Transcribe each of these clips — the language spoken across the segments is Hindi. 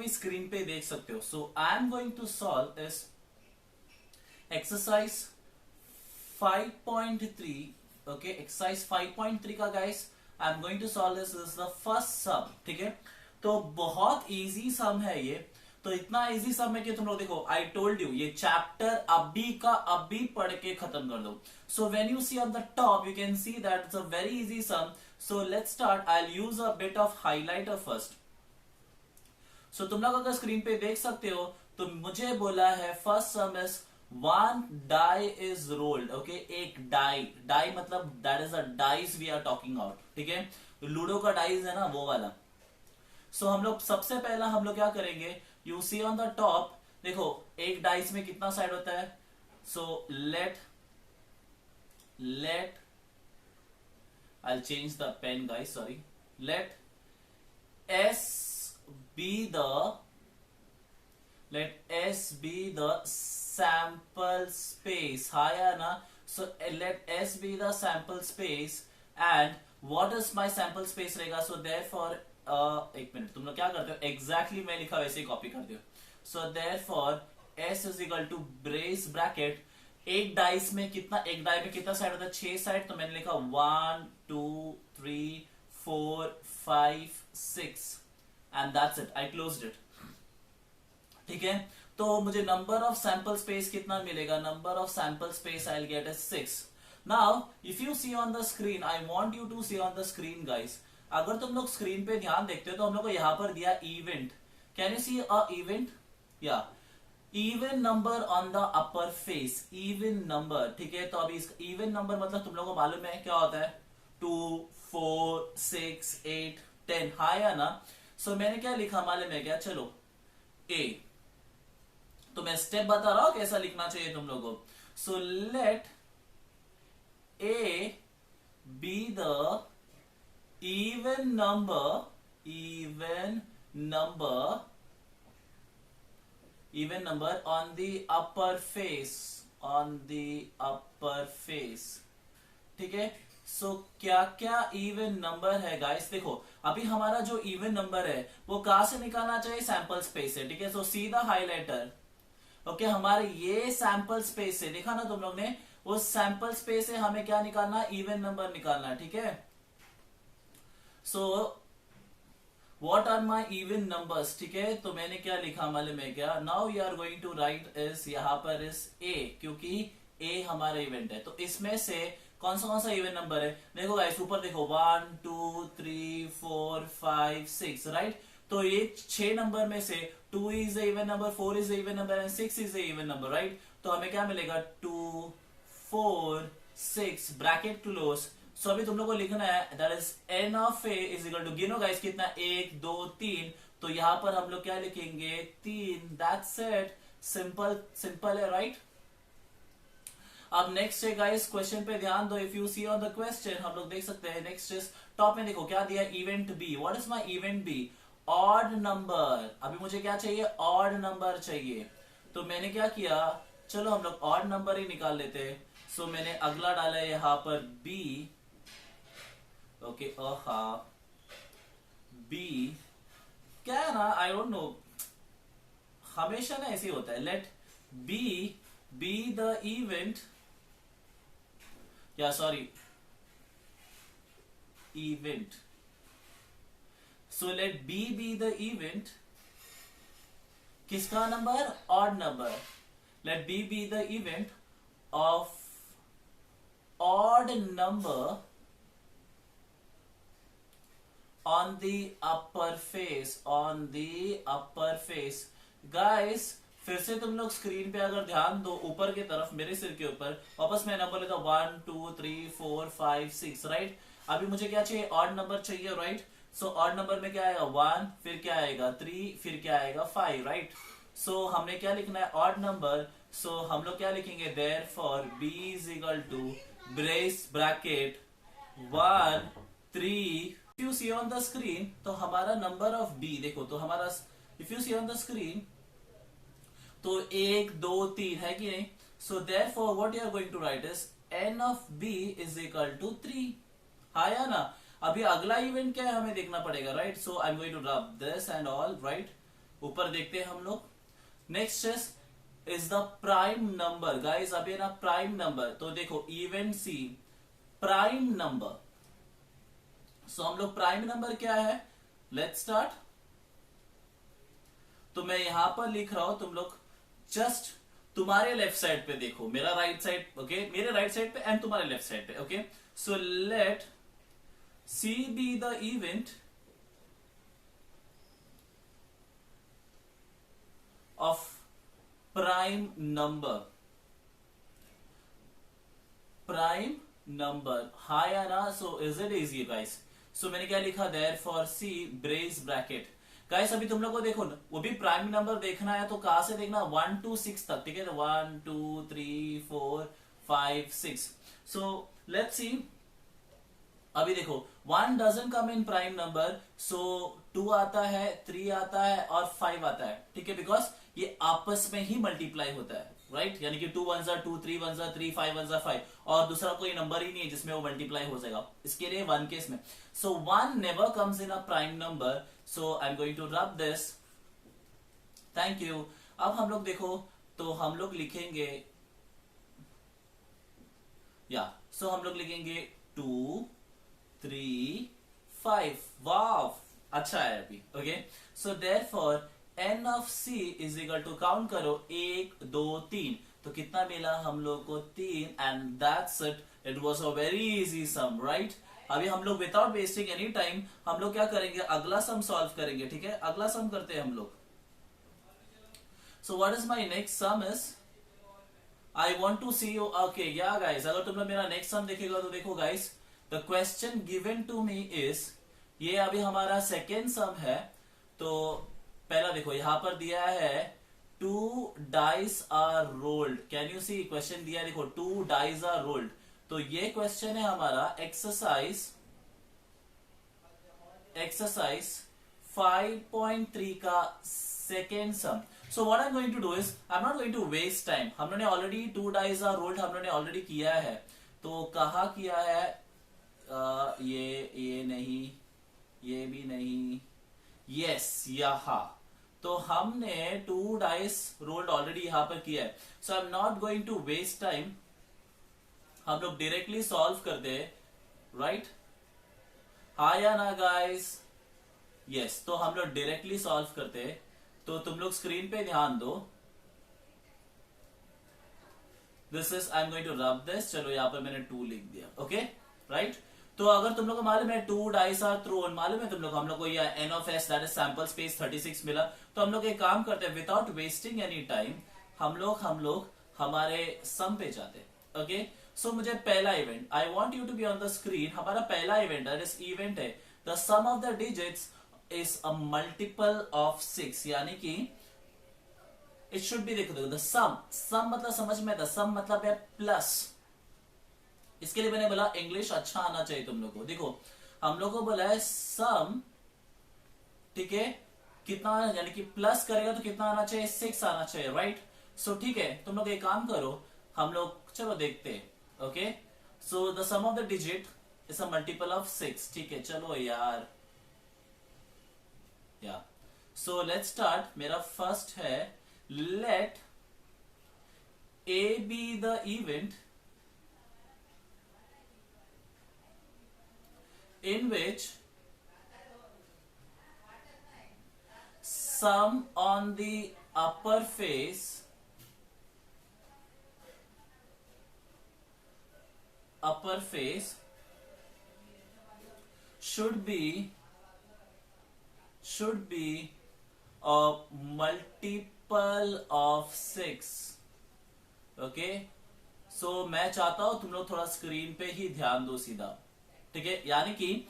अभी स्क्रीन पे देख सकते हो. So I am going to solve इस एक्सरसाइज 5.3. ओके, एक्सरसाइज 5.3 का guys I am going to solve this is the first sum. ठीक है, तो बहुत इजी सम है ये. तो इतना इजी सम है कि तुम लोग देखो, आई टोल्ड यू ये चैप्टर अभी का अभी पढ़ के खत्म कर दो. So when you see on the top you can see that it's a very easy sum. So let's start. I will use a bit of highlighter first. So तुम लोग अगर स्क्रीन पे देख सकते हो तो मुझे बोला है first sum is one die is rolled. Okay, एक डाई, डाई मतलब that is a dice we are talking out. ठीक है, लूडो का डाइस है ना, वो वाला. सो हम लोग सबसे पहला हम लोग क्या करेंगे, you see on the top. देखो एक डाइस में कितना साइड होता है. So let I change the pen guys, sorry. Let S be let S be the sample space. हाँ या ना. So let S be the sample space and what is my sample space रहेगा. So therefore एक मिनट, तुम लोग क्या करते हो, exactly मैं लिखा वैसे ही कॉपी कर दियो. So therefore S is equal to brace bracket. एक डाइस में कितना, एक डाई में कितना साइड होता है, 6 साइड. तो मैंने लिखा 1 2 3 4 5 6 and that's it. I closed it. ठीक है, तो मुझे नंबर ऑफ सैंपल स्पेस कितना मिलेगा, number of sample space I will get is 6. Now if you see on the screen, I want you to see on the screen guys. अगर तुम लोग स्क्रीन पे ध्यान देखते हो तो हम लोग को यहां पर दिया event. Can you see a event, या even number on the upper face, even number. ठीक है, तो अभी इवन नंबर मतलब तुम लोगों को मालूम है क्या होता है, 2 4 6 8 10. हाँ या ना. सो मैंने क्या लिखा मालूम है क्या, चलो ए. तो मैं स्टेप बता रहा हूं कैसा लिखना चाहिए तुम लोगों को. So let A be the even number, even number on the upper face, ठीक है. सो क्या क्या इवन नंबर है गाइस. देखो अभी हमारा जो इवन नंबर है वो कहां से निकालना चाहिए, सैंपल स्पेस से. ठीक है, सो सी द हाइलाइटर. ओके, हमारे ये सैंपल स्पेस से देखा ना तुम लोग ने, उस सैंपल स्पेस से हमें क्या निकालना, इवन नंबर निकालना. ठीक है, so what are my even numbers. ठीक है, तो मैंने क्या लिखा मालूम है क्या, now you are going to write is, यहां पर इज ए, क्योंकि ए हमारा इवेंट है. तो इसमें से कौन सा इवन नंबर है. देखो गाइस ऊपर देखो 1 2 3 4 5 6, राइट. तो ये 6 नंबर में से 2 is even number, 4 is even number and 6 is even number, right. तो हमें क्या मिलेगा, 2 4 6 ब्रैकेट क्लोज. सो अभी तुम लोग को लिखना है that is n of A is equal to, गिनो गाइस कितना, 1 2 3. तो यहां पर हम लोग क्या लिखेंगे, 3. दैट्स इट, सिंपल है, राइट. अब नेक्स्ट है गाइस, क्वेश्चन पे ध्यान दो. If you see on the question हम लोग देख सकते हैं, नेक्स्ट इज टॉप में देखो क्या दिया, event B. What is my event B, odd number. अभी मुझे क्या चाहिए, ऑड नंबर चाहिए. तो मैंने क्या किया, चलो हम लोग ऑड नंबर ही निकाल लेते हैं. सो मैंने अगला डाला है यहां पर बी. ओके, बी क्या है ना, आई डोंट नो, हमेशा ना ऐसे होता है. लेट बी द इवेंट, या sorry event. So let B be the event. किसका number, odd number. Let B be the event of odd number on the upper face. Guys फिर से तुम लोग स्क्रीन पे अगर ध्यान दो ऊपर की तरफ, मेरे सिर के ऊपर, वापस मैं नंबर लेता हूं 1 2 3 4 5 6, राइट. अभी मुझे क्या चाहिए, ऑड नंबर चाहिए, राइट. सो ऑड नंबर में क्या आएगा, 1, फिर क्या आएगा 3, फिर क्या आएगा 5, राइट. सो हमने क्या लिखना है, ऑड नंबर. सो हम लोग क्या लिखेंगे, therefore B is equal to brace bracket 1 3. If you see on the screen तो हमारा नंबर ऑफ बी देखो, तो हमारा if you see on the screen तो 1 2 3 है कि नहीं. So therefore what you are going to write is n of B is equal to 3. हाँ या ना. अभी अगला इवेंट क्या है हमें देखना पड़ेगा, right. So I am going to rub this and all, right. ऊपर देखते हैं हम लोग। Next is the prime number guys. अब ये ना प्राइम नंबर, तो देखो event C prime number. So हम लोग प्राइम नंबर क्या है, लेट्स स्टार्ट। तो मैं यहां पर लिख रहा हूं, तुम लोग जस्ट तुम्हारे लेफ्ट साइड पे देखो, मेरा राइट साइड ओके, मेरे राइट साइड पे एंड तुम्हारे लेफ्ट साइड पे okay. So let C be the event of prime number. Prime number हाँ या ना? So is it easy guys? सो मैंने क्या लिखा, therefore C brace bracket. Guys अभी तुम लोग को देखो ना, वो भी प्राइम नंबर देखना है तो कहां से देखना, 1 to 6 तक, ठीक है? 1 2 3 4 5 6। So let's see. अभी देखो 1 doesn't come in prime number, so 2 आता है, 3 आता है और 5 आता है, ठीक है? बिकॉज ये आपस में ही मल्टीप्लाई होता है, राइट? यानी कि 2 1 2, 3 1 3, 5 1 5, और दूसरा कोई नंबर ही नहीं है जिसमें वो मल्टीप्लाई हो जाएगा, इसके लिए 1 केस में। So 1 never comes in a prime number, so I am going to rub this. Thank you. अब हम लोग देखो, तो हम लोग लिखेंगे या सो हम लोग लिखेंगे 2 3 5। वाव, अच्छा है अभी okay. So therefore n of C is equal to, count करो, 1 2 3, तो कितना मिला हम लोग को, 3, and that's it. It was a very easy sum, right? अभी हम लोग विदाउट वेस्टिंग एनी टाइम हम लोग क्या करेंगे, अगला सम सॉल्व करेंगे, ठीक है? अगला सम करते हैं हम लोग। So what is my next sum is, I want to see you okay या गाइस। अगर तुम लोग मेरा नेक्स्ट सम देखेगा तो देखो guys, the question given to me is, ये अभी हमारा सेकेंड सम है। तो पहला देखो यहां पर दिया है 2 dice are rolled. Can you see, question दिया है देखो 2 डाइस आर रोल्ड। तो ये क्वेश्चन है हमारा एक्सरसाइज 5.3 का second sum. So what I'm going to do is, I'm not going to waste time. हम लोगों ने ऑलरेडी 2 डाइस आर रोल्ड हम लोगों ने ऑलरेडी किया है। तो कहा किया है, ये नहीं, ये भी नहीं, यस यहाँ। तो हमने 2 डाइस रोल्ड ऑलरेडी यहां पर किया है। So I am not going to waste time, हम लोग डायरेक्टली सॉल्व कर दे, राइट? हाँ या ना गाइस? यस, तो हम लोग डायरेक्टली सॉल्व करते। तो तुम लोग स्क्रीन पे ध्यान दो। This is, I am going to rub this. चलो यहां पर मैंने 2 लिख दिया, ओके राइट? तो अगर तुम लोग को मालूम है 2 डाइस आर थ्रोन, मालूम है तुम लोग, हम लोग को ये n of S that is sample space 36 मिला। तो हम लोग एक काम करते हैं, विदाउट वेस्टिंग एनी टाइम हम लोग हमारे सम पे जाते हैं, ओके? सो मुझे पहला event, I want you to be on the screen. हमारा पहला इवेंट दैट इज इवेंट है the sum of the digits is a multiple of 6, यानी कि it should be, देखो the sum मतलब समझ में, the sum मतलब है प्लस। इसके लिए मैंने बोला इंग्लिश अच्छा आना चाहिए तुम लोग को। देखो हम लोग को बोला है सम, ठीक है? कितना, यानी कि प्लस करेगा तो कितना आना चाहिए, 6 आना चाहिए, राइट? सो ठीक है, तुम लोग एक काम करो, हम लोग चलो देखते हैं, okay? So the sum of the digit is a multiple of 6, ठीक है? चलो यार, या सो लेट्स स्टार्ट। मेरा फर्स्ट है, let A be the event in which sum on the upper face should be a multiple of 6, okay? So मैं चाहता हूं तुम लोग थोड़ा स्क्रीन पे ही ध्यान दो सीधा, ठीक है? यानी कि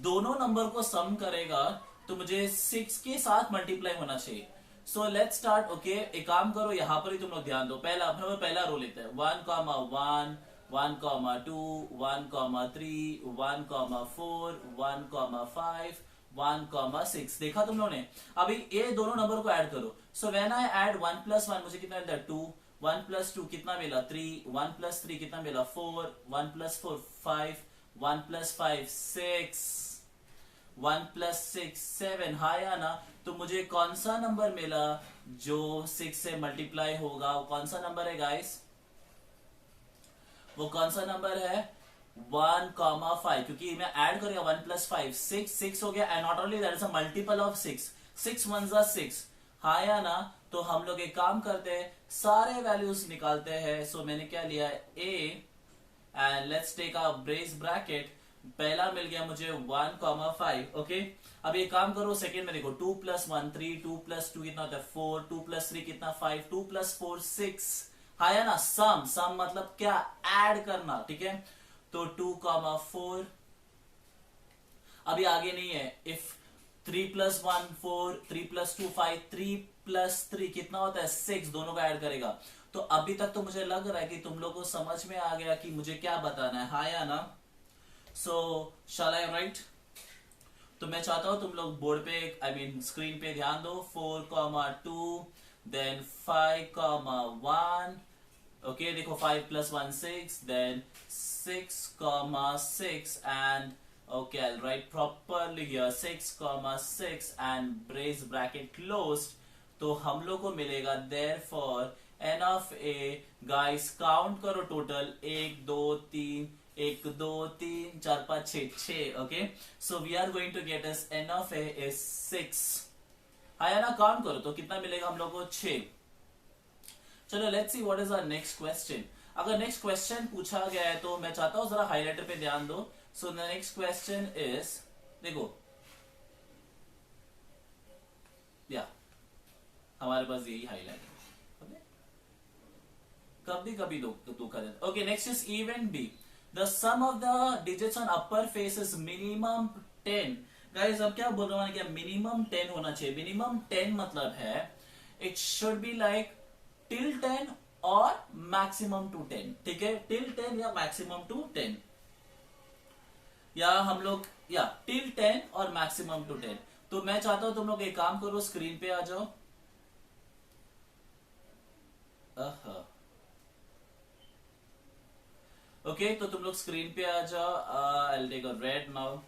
दोनों नंबर को सम करेगा तो मुझे 6 के साथ मल्टीप्लाई होना चाहिए। सो लेट्स स्टार्ट, ओके? एक काम करो, यहां पर ही तुम लोग ध्यान दो। पहला रो लेते हैं, 1 1 1 2 1 3 1 4 1 5 1 6। देखा तुम लोगों ने? अभी ये दोनों नंबर को ऐड करो। सो व्हेन आई ऐड 1 + 1 मुझे कितना मिलता है, 2। 1 + 2 कितना मिला, 3। 1 + 3 कितना मिला, 4। 1 + 4 5। 1 + 5 6। 1 प्लस 6 7, हाँ या ना? तो मुझे कौन सा नंबर मिला जो 6 से मल्टीप्लाई होगा? वो कौन सा नंबर है गाइस? वो कौन सा नंबर है? 1,5, क्योंकि मैं ऐड करेगा 1 प्लस 5 6 6 हो गया, and not only that is a multiple of 6, 6 1 जा 6, हाँ या ना? तो हम लोग एक काम करते हैं, सारे वैल्यूज निकालते हैं। सो मैंने क्या लिया? A, and let's take a brace bracket. पहला मिल गया मुझे 1,5, ओके। अब ये काम करो, सेकेंड में देखो, 2 प्लस 1 3, 2 प्लस 2 कितना होता है 4, 2 प्लस 3 कितना 5, 2 प्लस 4 6, हाँ या ना? सम, सम मतलब क्या? ऐड करना, ठीक है। तो 2,4, अभी आगे नहीं है। इफ 3 प्लस 1 4, 3 प्लस 2 5, 3 प्लस 3 कितना होता है 6, दोनों का ऐड करेगा। तो अभी तक तो मुझे लग रहा है कि तुम लोगों को समझ में आ गया कि मुझे क्या बताना है, हाँ या ना? सो शैल आई राइट? तो मैं चाहता हूं तुम लोग बोर्ड पे, आई मीन स्क्रीन पे ध्यान दो। 4,2, देन 5,1, ओके। देखो 5 plus 1 6, then 6,6, and okay, I'll write properly here 6,6 and brace bracket closed। तो हम लोग को मिलेगा therefore n of a, guys count करो total, 1 2 3, 1 2 3 4 5 6, okay. So we are going to get as n of a is 6, हाँ ना? काउंट करो तो कितना मिलेगा हम लोग को? 6। चलो let's see what is our next question. अगर नेक्स्ट क्वेश्चन पूछा गया है तो मैं चाहता हूं जरा हाईलाइटर पे ध्यान दो। So the next question is, देखो या हमारे पास यही हाईलाइटर, कभी कभी धोखा देता। Okay, next is event B. The sum of the digits on upper face is minimum 10। Guys अब क्या बोल रहा हूं, क्या मिनिमम 10 होना चाहिए? मिनिमम 10 मतलब है it should be like till 10 और मैक्सिमम टू 10, ठीक है। टिल 10 या मैक्सिमम टू 10, या हम लोग या टिल 10 और मैक्सिमम टू 10। तो मैं चाहता हूं तुम लोग एक काम करो, स्क्रीन पे आ जाओ। ओके, तो तुम लोग स्क्रीन पे आ जाओ। I will take a red now.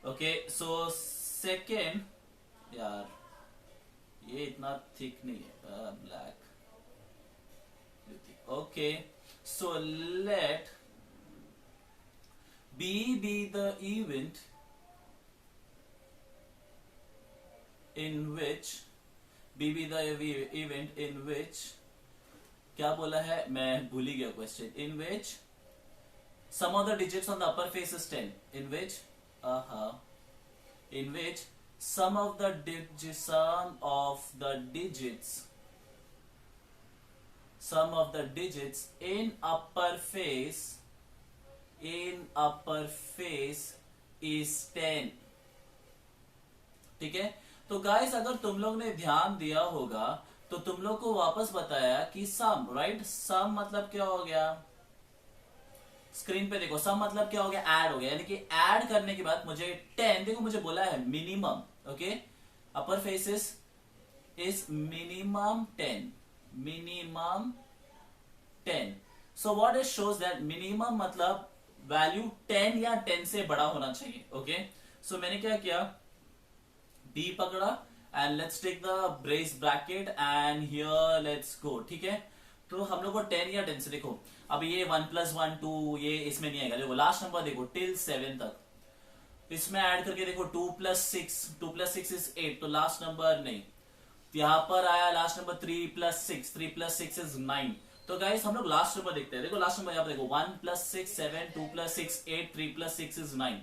Okay, so second, यार ये इतना थिक नहीं है, black. Okay, so let B be the event in which क्या बोला है, मैं भूल ही गया question. in which sum of the digits on the upper face is 10, in which sum of the digits in upper face is 10, ठीक है। तो गाइस अगर तुम लोग ने ध्यान दिया होगा तो तुम लोग को वापस बताया कि सम, राइट? सम मतलब क्या हो गया? स्क्रीन पे देखो, सम मतलब क्या हो गया? ऐड हो गया, यानी कि ऐड करने के बाद मुझे 10, देखो मुझे बोला है minimum, okay. Upper faces is minimum 10। So what it shows that minimum मतलब वैल्यू 10 या 10 से बड़ा होना चाहिए, ओके। सो मैंने क्या किया, B पकड़ा and let's take the brace bracket and here let's go, ठीक है। तो हम लोग को 10 या 10 से, देखो अब ये 1 प्लस 1 2 ये इसमें नहीं आएगा। देखो लास्ट नंबर देखो टिल 7 तक, इसमें ऐड करके देखो 2 प्लस 6 इज 8, तो लास्ट नंबर नहीं। यहां पर आया लास्ट नंबर 3 प्लस 6 इज 9। तो गाइस हम लोग लास्ट नंबर देखते हैं। देखो लास्ट नंबर यहाँ पर देखो 1 प्लस 6 7, 2 प्लस 6 8, 3 प्लस 6 इज 9।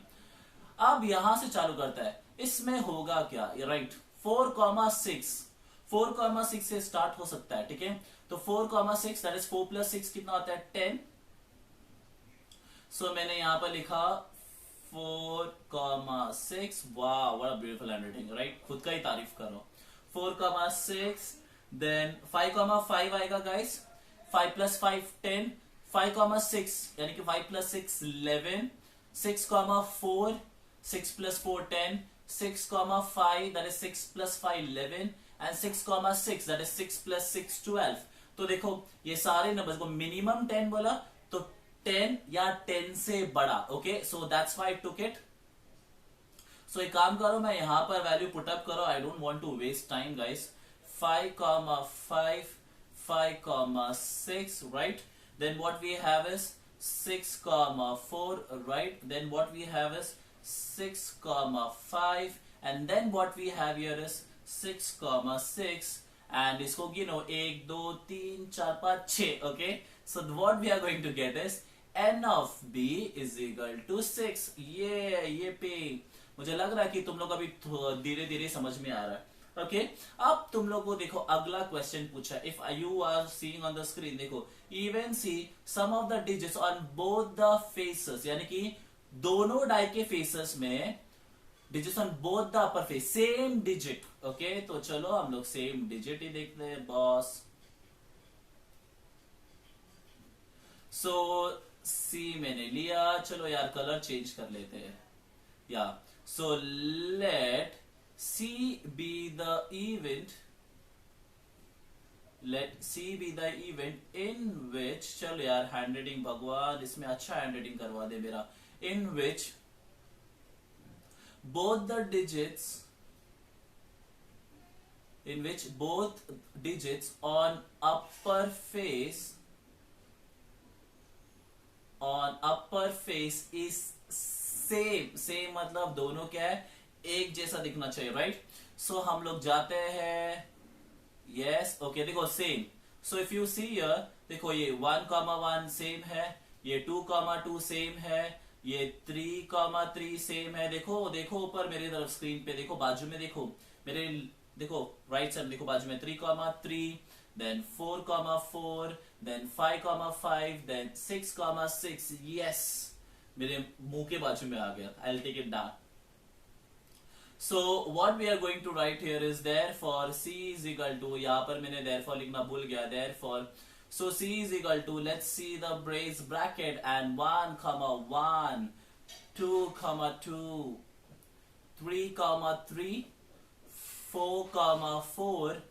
अब यहां से चालू करता है, इसमें होगा क्या, राइट? 4,6 से स्टार्ट हो सकता है, ठीक है। तो 4,6 दैट इज 4 प्लस 6 कितना होता है 10। सो मैंने यहां पर लिखा 4,6। वाह what a beautiful handwriting, right? खुद का ही तारीफ करो। 4,6, देन 5,5 आएगा गाइस। 5 प्लस 5 10, 5,6 यानी कि 5 plus 6 11, 6,4, 6 plus 4 10, 6,5 that is 6 plus 5 11, and 6,6 that is 6 plus 6 12। तो देखो ये सारे नंबर्स को मिनिमम 10 बोला तो 10 या 10 से बड़ा, okay. So that's why I took it so एक काम करो, मैं यहाँ पर वैल्यू पुटअप करो, I don't want to waste time guys. 5,5, 5,6, right? Then what we have is 6,4, right? Then what we have is 6,5, and then what we have here is 6,6, and इसको गिनो 1 2 3 4 5 6. Okay, so what we are going to get is n of b is equal to 6. ये पे मुझे लग रहा है कि तुम लोग अभी धीरे धीरे समझ में आ रहा है. ओके अब तुम लोग को देखो अगला क्वेश्चन पूछा. If you are seeing on the screen, देखो even see sum of the digits on both the faces, यानी कि दोनों डाई के फेसेस में digits on both the upper face same digit. Okay तो चलो हम लोग सेम डिजिट ही देखते हैं बॉस. सो सी मैंने लिया, चलो यार कलर चेंज कर लेते हैं. या so let C be the event, let C be the event in which, चलो यार हैंड राइटिंग भगवान इसमें अच्छा हैंड राइटिंग करवा दे मेरा, in which both the digits, in which both digits on upper face is same मतलब दोनों क्या है, एक जैसा दिखना चाहिए, राइट? सो हम लोग जाते हैं, यस ओके देखो same. So if you see here, देखो ये 1,1 सेम है, ये 2,2 सेम है, ये 3,3 सेम है. देखो देखो ऊपर मेरी तरफ स्क्रीन पे देखो, बाजू में देखो मेरे, देखो राइट साइड देखो बाजू में 3,3, then 4,4, then 5,5, then 6,6. यस मेरे मुंह के बाजू में आ गया. I'll take it down. So what we are going to write here is therefore C is equal to, यहाँ पर मैंने therefore लिखना भूल गया, therefore so C is equal to, let's see the brace bracket, and 1,1, 2,2, 3,3, 4,4,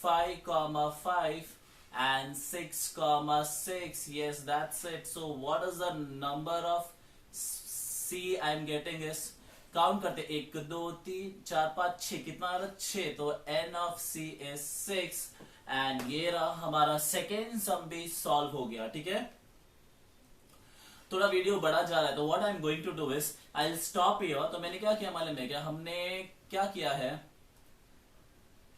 5,5, and 6,6. Yes, that's it. So what is the number of C I'm getting is, count करते 1 2 3 4 5 6, कितना आ रहा 6, तो n of c is 6. And ये रहा हमारा सेकेंड सम भी सॉल्व हो गया. ठीक है, थोड़ा वीडियो बड़ा जा रहा है, तो what I am going to do is I will stop here. तो मैंने क्या किया मालूम है क्या, हमने क्या किया है,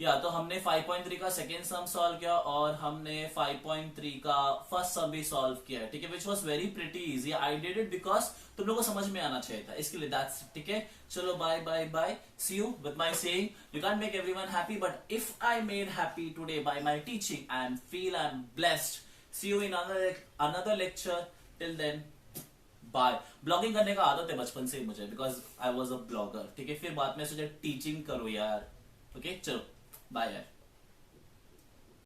या तो हमने 5.3 का सेकेंड सम सॉल्व किया और हमने 5.3 का फर्स्ट सम भी सॉल्व किया है. ठीक है, which was very pretty easy. I did it because तुम लोगों को समझ में आना चाहिए था, इसके लिए. दैट्स ठीक है, चलो bye bye bye. See you with my saying you can make everyone happy, but if I made happy today by my teaching I am feel I am blessed. See you in another lecture. Till then bye. Blogging करने का आदत है बचपन से ही मुझे, because I was a blogger. ठीक है, फिर बाद में सोचा टीचिंग करो यार. ओके चलो बाय यार.